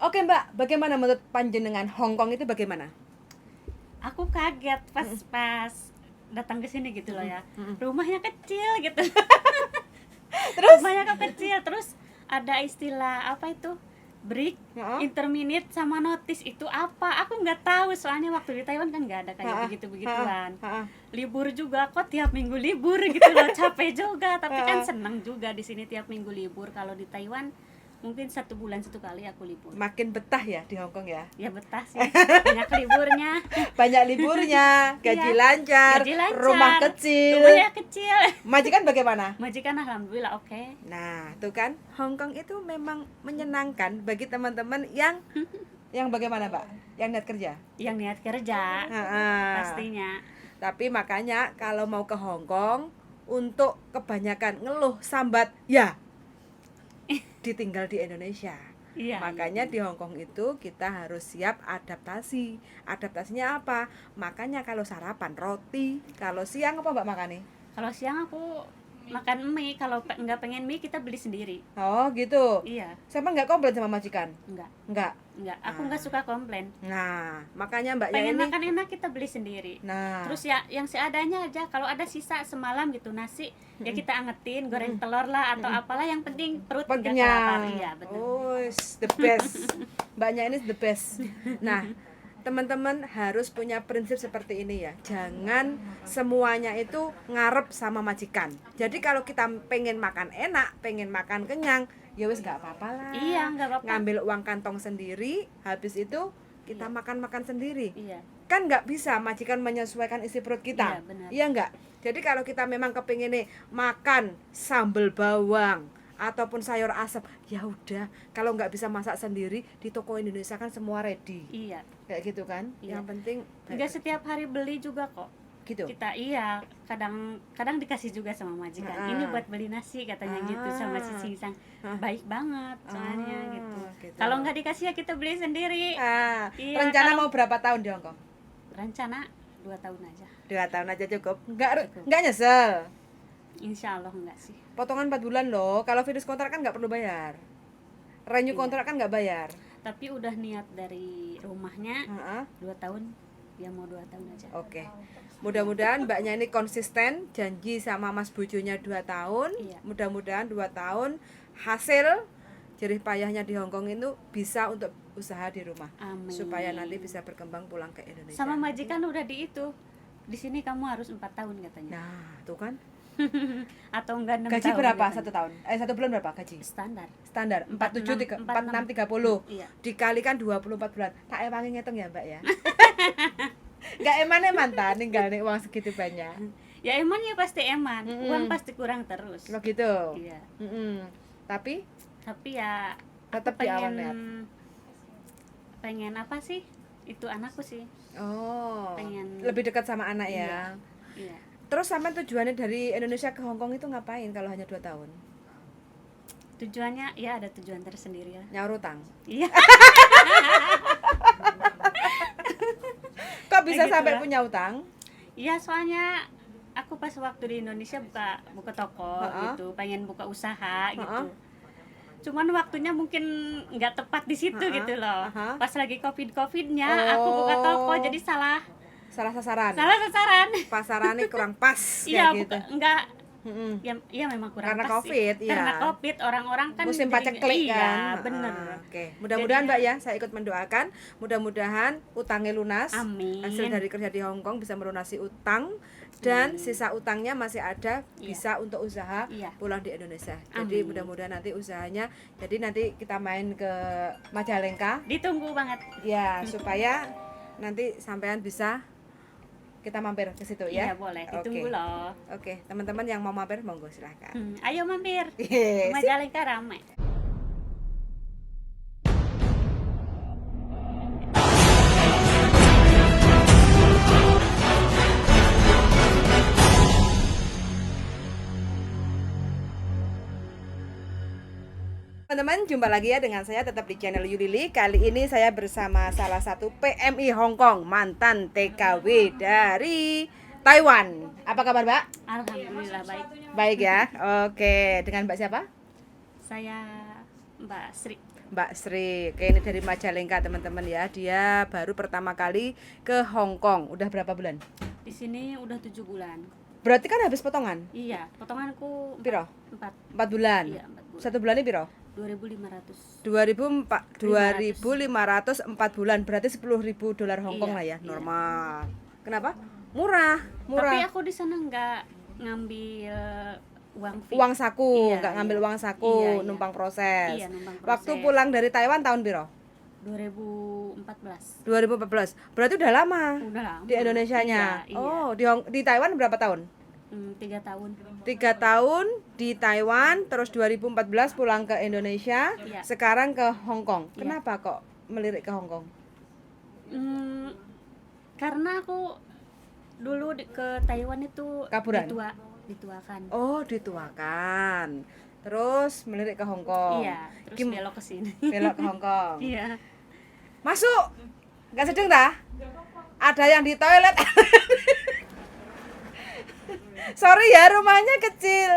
Oke Mbak, bagaimana menurut panjenengan Hong Kong itu bagaimana? Aku kaget pas datang ke sini gitu loh ya. Rumahnya kecil gitu. Terus? Rumahnya kecil, terus ada istilah apa itu? Break, interminute sama notice itu apa? Aku nggak tahu soalnya waktu di Taiwan kan nggak ada kayak begitu-begituan. Libur juga kok tiap minggu libur gitu loh, capek juga. Tapi kan seneng juga di sini tiap minggu libur. Kalau di Taiwan mungkin 1 bulan 1 kali aku libur. Makin betah ya di Hong Kong ya? Ya betah sih, banyak liburnya. Banyak liburnya, gaji lancar, gaji lancar, rumah kecil. rumahnya kecil. Majikan bagaimana? Majikan alhamdulillah oke. Nah, tuh kan Hong Kong itu memang menyenangkan bagi teman-teman yang bagaimana, Mbak? Yang niat kerja? Yang niat kerja, pastinya. Tapi makanya kalau mau ke Hong Kong untuk kebanyakan ngeluh sambat, ya ditinggal di Indonesia. Iya, Makanya di Hong Kong itu kita harus siap adaptasi. Adaptasinya apa? Makanya kalau sarapan roti, kalau siang apa Mbak makane? Kalau siang aku makan mie, kalau nggak pengen mie kita beli sendiri. Oh gitu. Iya. Sama nggak komplain sama majikan? Enggak. Aku nggak suka komplain. Nah, makanya Mbak Pengen ini makan enak kita beli sendiri. Nah, Terus ya yang seadanya aja. Kalau ada sisa semalam gitu nasi, ya kita angetin, goreng telur lah atau apalah, yang penting perut nggak kenyang. lapar. Iya, benar. Oh, the best. Mbaknya ini the best. Nah, teman-teman harus punya prinsip seperti ini ya. Jangan semuanya itu ngarep sama majikan. Jadi kalau kita pengen makan enak, pengen makan kenyang, ya wis nggak apa-apa lah. Iya, nggak apa-apa. Ngambil uang kantong sendiri, habis itu kita makan-makan sendiri. Iya. Kan nggak bisa majikan menyesuaikan isi perut kita. Iya, benar. Iya nggak? Jadi kalau kita memang kepingin nih makan sambal bawang ataupun sayur asam, ya udah. Kalau nggak bisa masak sendiri, di toko Indonesia kan semua ready. Iya. Kayak gitu kan? Iya. Yang penting Nggak setiap hari beli juga kok. gitu. Kita kadang dikasih juga sama majikan. Ini buat beli nasi katanya gitu sama si Singsang. Baik banget soalnya gitu. Kalau nggak dikasih ya kita beli sendiri. Iya, Rencana mau berapa tahun di Hong Kong? Rencana 2 tahun aja. 2 tahun aja cukup. Nggak nyesel. Insya Allah enggak sih. Potongan 4 bulan loh. Kalau finish kontrak kan nggak perlu bayar. Renew kontrak kan nggak bayar. Tapi udah niat dari rumahnya 2 tahun. Ya mau 2 tahun aja. Oke. Mudah-mudahan Mbaknya ini konsisten, janji sama Mas bojonya 2 tahun. Iya. Mudah-mudahan 2 tahun hasil jerih payahnya di Hong Kong itu bisa untuk usaha di rumah. Amin. Supaya nanti bisa berkembang pulang ke Indonesia. Sama majikan udah di itu. Di sini kamu harus 4 tahun katanya. Nah, tuh kan. Atau enggak 6 Gaji tahun. berapa katanya. 1 tahun? 1 bulan berapa gaji? Standar. Standar 47 46 30. Iya. Dikalikan 24 bulan. Tak ewangi ngitung ya, Mbak ya. Enggak eman-eman ta ninggal nih uang segitu banyak. Ya eman ya pasti eman. Uang pasti kurang terus. Lo gitu. Iya. Tapi ya tetap aku di awal niat. pengen apa sih? Itu anakku sih. Oh. Pengen Lebih dekat sama anak ya. Iya. Terus sampai tujuannya dari Indonesia ke Hong Kong itu ngapain kalau hanya 2 tahun? Tujuannya ya ada tujuan tersendiri ya. Nyaur utang. Iya. Kok bisa Gitu sampai lah. punya utang? Iya, soalnya aku pas waktu di Indonesia buka toko gitu, pengen buka usaha gitu. Cuman waktunya mungkin nggak tepat di situ gitu loh. Pas lagi covidnya aku buka toko jadi salah sasaran. Pasarannya kurang pas iya, kayak gitu. enggak. Ya memang kurang Karena pas COVID, sih. iya. Karena COVID orang-orang kan Musim jadi- paceklik iya, kan. bener. Oke. Mudah-mudahan Mbak ya, saya ikut mendoakan. Mudah-mudahan utangnya lunas. Amin. Hasil dari kerja di Hong Kong bisa melunasi utang dan sisa utangnya masih ada bisa untuk usaha pulang di Indonesia. Jadi mudah-mudahan nanti usahanya. Jadi nanti kita main ke Majalengka. Ditunggu banget. Ya, supaya nanti sampean bisa kita mampir ke situ ya. Iya, boleh. Ditunggu loh. Oke, teman-teman yang mau mampir monggo silahkan. Ayo mampir. Yes. Majalengka ramai. Teman-teman, jumpa lagi ya dengan saya tetap di channel Yulili. Kali ini saya bersama salah satu PMI Hong Kong, mantan TKW dari Taiwan. Apa kabar, Mbak? Alhamdulillah baik. Baik ya. Oke, dengan Mbak siapa? Saya Mbak Sri. Mbak Sri. Oke, ini dari Majalengka teman-teman ya. Dia baru pertama kali ke Hong Kong. Udah berapa bulan? Di sini udah 7 bulan. Berarti kan habis potongan? Iya, potonganku Piro? 4 4 bulan. Iya, 4 bulan. Satu bulannya piro? 2.500. 2.500 4 bulan. Berarti $10.000 Hong Kong Iya, lah ya, iya. normal. Kenapa? Murah. Tapi aku di sana nggak ngambil uang fee. Uang saku, Iya, nggak ngambil iya. uang saku, Iya, iya. numpang proses. Iya, numpang Waktu proses. pulang dari Taiwan tahun piro? 2014. 2014. Berarti udah lama. Udah lama. Di Indonesianya. Iya, iya. Oh, di Taiwan berapa tahun? 3 tahun. 3 tahun di Taiwan, terus 2014 pulang ke Indonesia, Iya. sekarang ke Hong Kong. Iya. Kenapa kok melirik ke Hong Kong? Karena aku dulu ke Taiwan itu Kaburan? dituakan. Oh, dituakan. Terus melirik ke Hong Kong. Iya, terus belok ke sini. Belok ke Hong Kong. Iya. Masuk. Enggak sedeng dah? Ada yang di toilet. Sorry ya, rumahnya kecil.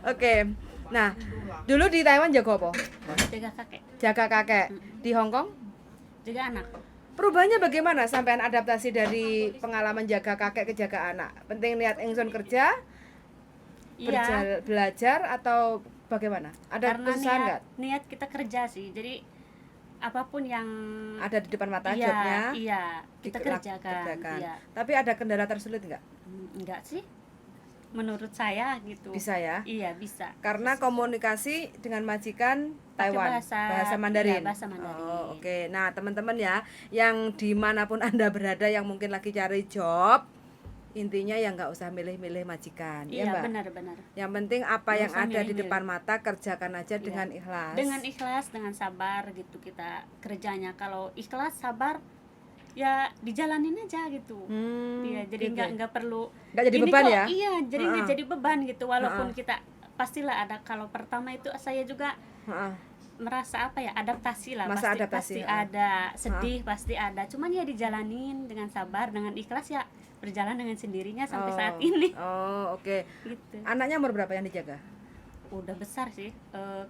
Oke. Nah, dulu di Taiwan jago apa? Jaga kakek, Jaga kakek. Di Hong Kong jaga anak. perubahannya bagaimana sampean adaptasi dari pengalaman jaga kakek ke jaga anak? Penting niat ingsun kerja, Iya. belajar atau bagaimana? Ada Karena kesusahan nggak? niat kita kerja sih. Jadi apapun yang Ada di depan mata iya, jobnya? iya, kita kerjakan. kerjakan. Iya. Tapi ada kendala tersulit nggak? Enggak sih. Menurut saya gitu. Bisa ya? Iya, bisa. Karena komunikasi dengan majikan Pakai Taiwan, bahasa Mandarin. Iya, bahasa Mandarin. Oh, oke. Nah, teman-teman ya, yang dimanapun Anda berada, yang mungkin lagi cari job, intinya ya nggak usah milih-milih majikan, Iya, ya Mbak. benar-benar. Yang penting apa Nggak yang usah ada di milih-milih. depan mata kerjakan aja Iya. dengan ikhlas. Dengan ikhlas, dengan sabar gitu kita kerjanya. Kalau ikhlas, sabar, ya dijalanin aja gitu. Iya, jadi gitu. nggak perlu Nggak jadi ini beban kok, ya? Iya, jadi nggak Ha-ha. jadi beban gitu. Walaupun Ha-ha. kita pastilah ada. Kalau pertama itu saya juga Heeh. merasa apa ya, adaptasi lah. Masa pasti adaptasi, pasti ada sedih, pasti ada. Cuman ya dijalanin dengan sabar, dengan ikhlas, ya berjalan dengan sendirinya sampai saat ini. Oh, oke. Gitu. Anaknya umur berapa yang dijaga? Udah besar sih,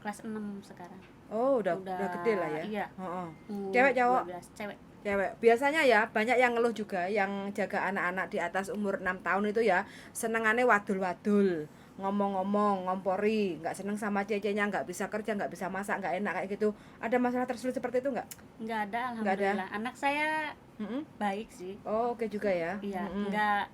kelas 6 sekarang. Oh, udah gede lah ya. Iya. Heeh. Umur Cewek, cowok? 12, cewek. Cewek. Biasanya ya banyak yang ngeluh juga yang jaga anak-anak di atas umur 6 tahun itu ya, senengannya wadul-wadul, ngomong-ngomong, ngompori, nggak seneng sama cecenya, nggak bisa kerja, nggak bisa masak, nggak enak kayak gitu. Ada masalah tersulit seperti itu nggak? Nggak ada, Nggak ada? alhamdulillah. Anak saya Mm-mm. baik sih. Oh, oke juga ya. Iya, Mm-mm.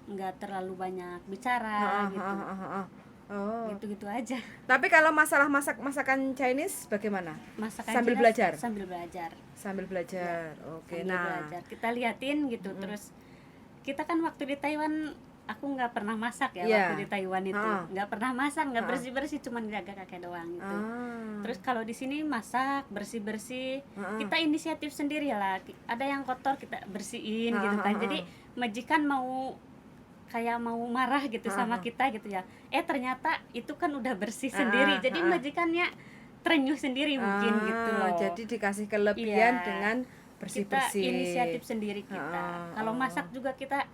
nggak terlalu banyak bicara Ha, gitu. ha, ha, ha, ha. Oh. Gitu-gitu aja. Tapi kalau masalah masakan Chinese bagaimana? Masakan Sambil jelas belajar? Sambil belajar. Sambil belajar. Oke. Sambil Nah. belajar. Kita liatin gitu. Terus kita kan waktu di Taiwan, aku nggak pernah masak ya. Iya. Waktu di Taiwan itu Ha. nggak pernah masak, nggak Ha. bersih-bersih, cuman jaga kakek doang gitu. Ah. Terus kalau di sini masak, bersih-bersih, Ha. kita inisiatif sendiri lah. Ada yang kotor kita bersihin Ha, gitu ha, kan. ha. Jadi majikan mau kayak mau marah gitu Ha, sama ha. kita gitu ya. Ternyata itu kan udah bersih Ha, sendiri. Jadi ha. majikannya terenyuh sendiri mungkin gitu loh. Jadi dikasih kelebihan Iya. dengan Kita bersih-bersih. inisiatif sendiri kita. Kalau masak juga kita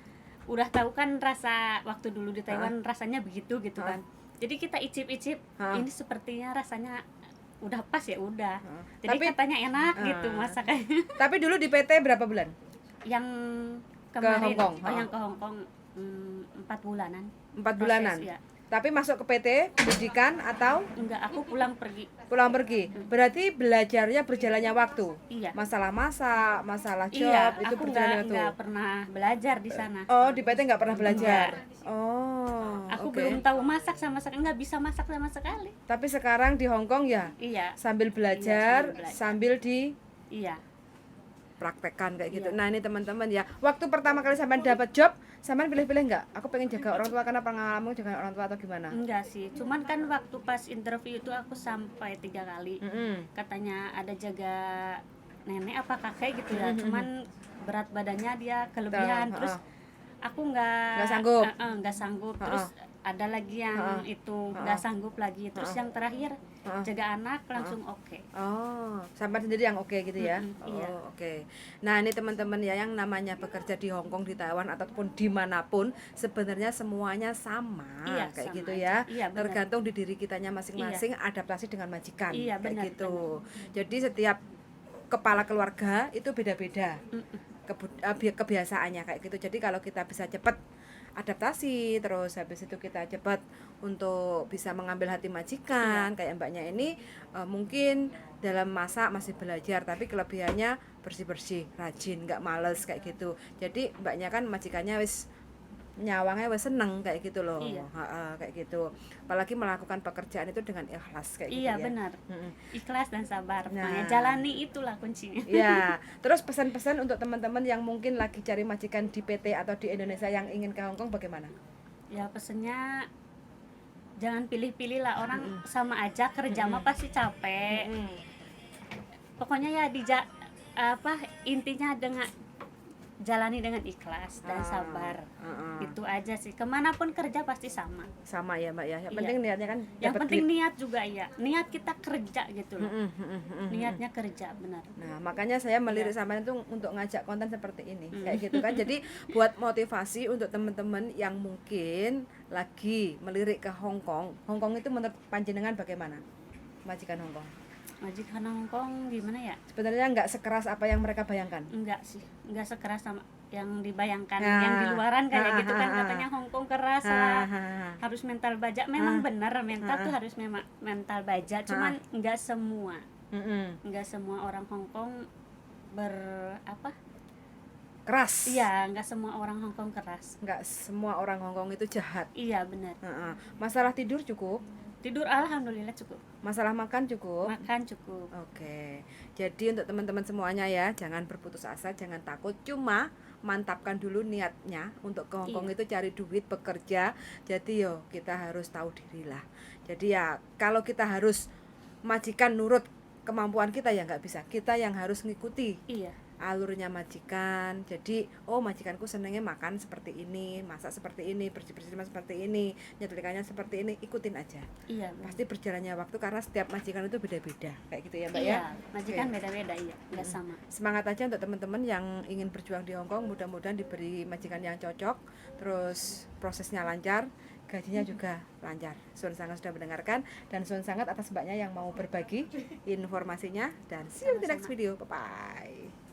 udah tahu kan rasa waktu dulu di Taiwan rasanya begitu gitu kan. Jadi kita icip-icip, ini sepertinya rasanya udah pas ya udah. Jadi Tapi- katanya enak gitu masakannya. Tapi dulu di PT berapa bulan? Yang kemarin Hong Kong, yang ke Hong Kong 4 bulanan. 4 bulanan. Proses, ya. Tapi masuk ke PT pendidikan atau Enggak, aku pulang pergi. pulang pergi. Berarti belajarnya berjalannya waktu. Iya. Masalah masak, masalah job Iya, itu aku berjalannya waktu. enggak pernah belajar di sana. Oh, di PT nggak pernah belajar. Oh, Aku oke. belum tahu masak sama sekali, nggak bisa masak sama sekali. Tapi sekarang di Hong Kong ya Iya, sambil belajar, sambil belajar. sambil iya. dipraktekkan kayak gitu. Iya. Nah, ini teman-teman ya. Waktu pertama kali sampean dapat job, sampean pilih-pilih nggak? Aku pengen jaga orang tua karena pengalaman jaga orang tua atau gimana? Enggak sih, cuman kan waktu pas interview itu aku sampai 3 kali. Mm-mm. Katanya ada jaga nenek apa kakek gitu ya. Cuman berat badannya dia kelebihan. Betul, Terus aku nggak Nggak sanggup. nggak sanggup. Terus ada lagi yang itu nggak sanggup lagi, terus yang terakhir jaga anak langsung oke. Oh, sampai sendiri yang oke gitu ya. Iya. Oke. Nah, ini teman-teman ya, yang namanya bekerja di Hong Kong, di Taiwan ataupun dimanapun, sebenarnya semuanya sama, Iya, kayak sama gitu aja. ya. Iya, benar. Tergantung di diri kitanya masing-masing, adaptasi dengan majikan, Iya, kayak benar, gitu. Jadi setiap kepala keluarga itu beda-beda kebiasaannya kayak gitu. Jadi kalau kita bisa cepat adaptasi, terus habis itu kita cepat untuk bisa mengambil hati majikan, kayak mbaknya ini mungkin dalam masa masih belajar, tapi kelebihannya bersih-bersih, rajin, nggak males kayak gitu. Jadi mbaknya kan majikannya wis nyawangnya wis seneng kayak gitu loh. Iya. Kayak gitu. Apalagi melakukan pekerjaan itu dengan ikhlas kayak gitu Iya, ya. benar. Ikhlas dan sabar. Nah. Makanya jalani, itulah kuncinya. Ya, terus pesan-pesan untuk teman-teman yang mungkin lagi cari majikan di PT atau di Indonesia yang ingin ke Hong Kong bagaimana? Ya pesennya jangan pilih-pilih lah, orang sama aja kerja mah pasti capek. Pokoknya ya intinya dengan jalani dengan ikhlas dan sabar. Itu aja sih. Kemanapun kerja pasti sama. Sama ya mbak ya. Yang Iya. penting niatnya kan Yang dapat penting duit. niat juga ya. Niat kita kerja gitu loh. Niatnya kerja, benar. Nah, makanya saya melirik sama itu untuk ngajak konten seperti ini, kayak gitu kan. Jadi buat motivasi untuk teman-teman yang mungkin lagi melirik ke Hong Kong. Hong Kong itu menurut panjenengan bagaimana? Majikan Hong Kong. Majikan Hong Kong gimana ya? Sebenarnya nggak sekeras apa yang mereka bayangkan. Enggak sih, enggak sekeras sama yang dibayangkan. Yang di luaran kayak gitu kan, katanya Hong Kong keras lah, harus mental baja. Memang benar, mental tuh harus memang mental baja, cuman enggak semua. Enggak semua orang Hong Kong Keras. Iya, enggak semua orang Hong Kong keras. Nggak semua orang Hong Kong itu jahat. Iya, benar. Masalah tidur cukup. Tidur alhamdulillah cukup. Masalah makan cukup. Makan cukup. Oke. Jadi untuk teman-teman semuanya ya, jangan berputus asa, jangan takut. Cuma mantapkan dulu niatnya untuk ke Hong Kong itu cari duit, bekerja. Jadi kita harus tahu diri lah. Jadi ya kalau kita harus majikan nurut kemampuan kita ya nggak bisa. Kita yang harus ngikuti. Iya. Alurnya majikan. Jadi majikanku senengnya makan seperti ini, masak seperti ini, bersih-bersih seperti ini, nyetrikanya seperti ini, ikutin aja. Iya, Pasti berjalannya waktu karena setiap majikan itu beda-beda kayak gitu ya mbak iya, ya. majikan beda-beda, iya, nggak sama. Semangat aja untuk teman-teman yang ingin berjuang di Hong Kong, mudah-mudahan diberi majikan yang cocok, terus prosesnya lancar, gajinya juga lancar. Sun sangat sudah mendengarkan, dan Sun sangat atas mbaknya yang mau berbagi informasinya, dan see you in the next video. Bye bye.